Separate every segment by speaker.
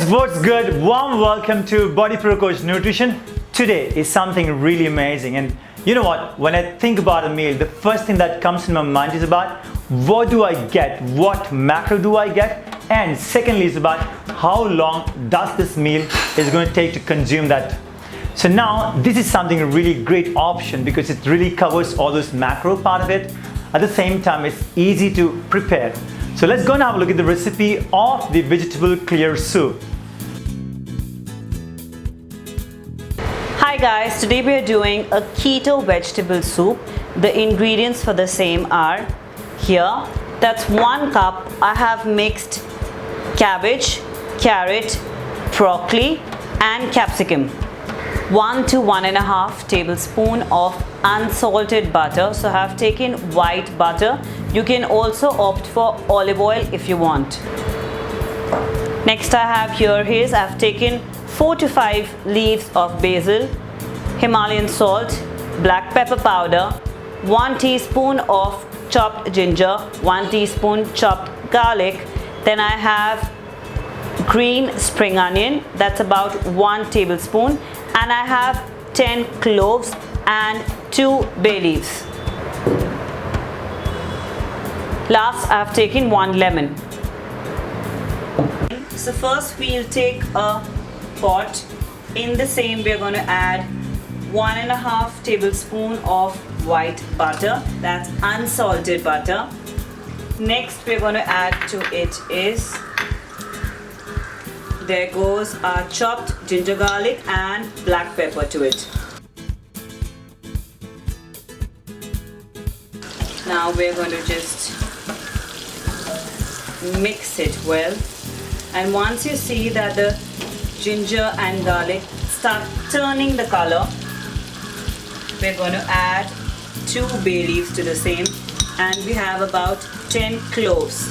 Speaker 1: what's good? Warm welcome to Bodyprocoach Nutrition. Today is something really amazing, and you know what? When I think about a meal, the first thing that comes in my mind is about what do I get? What macro do I get? And secondly is about how long does this meal is going to take to consume that. So now this is something a really great option because it really covers all those macro part of it. At the same time, it's easy to prepare. So let's go and have a look at the recipe of the vegetable clear soup.
Speaker 2: Hi guys, today we are doing a keto vegetable soup. The ingredients for the same are here. That's 1 cup. I have mixed cabbage, carrot, broccoli and capsicum. 1 to 1.5 tablespoon of unsalted butter. So I have taken white butter. You can also opt for olive oil if you want. Next I have here is I've taken 4 to 5 leaves of basil, Himalayan salt, black pepper powder, 1 teaspoon of chopped ginger, 1 teaspoon chopped garlic. Then I have green spring onion, that's about 1 tablespoon, and I have 10 cloves and 2 bay leaves. Last, I have taken 1 lemon. So first we'll take a pot. In the same we're going to add 1.5 tablespoon of white butter, that's unsalted butter. Next we're going to add to it is, there goes our chopped ginger garlic and black pepper to it. Now we're going to just mix it well, and once you see that the ginger and garlic start turning the color, we're going to add 2 bay leaves to the same, and we have about 10 cloves.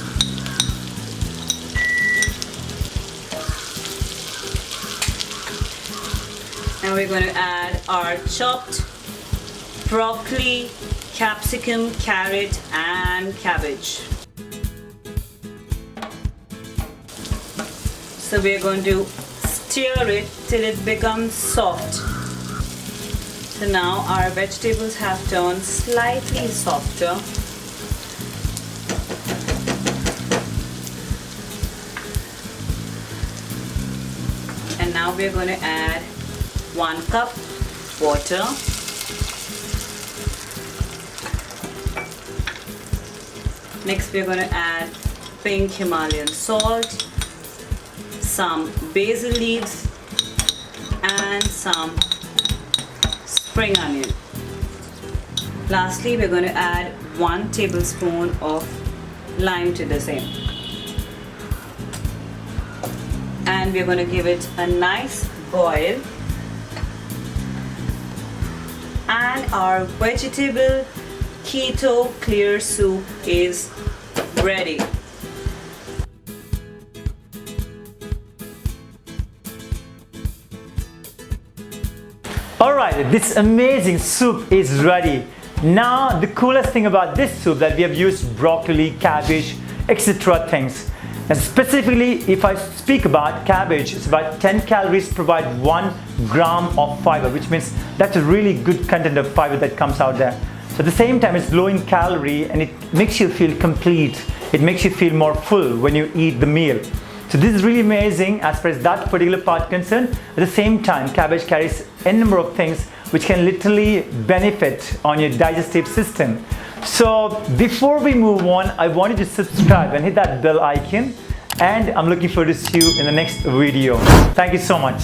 Speaker 2: Now we're going to add our chopped broccoli, capsicum, carrot and cabbage. So we're going to stir it till it becomes soft. So now our vegetables have turned slightly softer. And now we're going to add 1 cup water. Next we're going to add pink Himalayan salt, some basil leaves and some spring onion. Lastly, we're going to add 1 tablespoon of lime to the same. And we're going to give it a nice boil. And our vegetable keto clear soup is ready.
Speaker 1: Alright, this amazing soup is ready. Now the coolest thing about this soup that we have used broccoli, cabbage, etc. things. And specifically if I speak about cabbage, it's about 10 calories provide 1 gram of fiber, which means that's a really good content of fiber that comes out there. So at the same time it's low in calorie and it makes you feel complete. It makes you feel more full when you eat the meal. So this is really amazing as far as that particular part concerned. At the same time, cabbage carries a number of things which can literally benefit on your digestive system. So before we move on, I want you to subscribe and hit that bell icon, and I'm looking forward to see you in the next video. Thank you so much.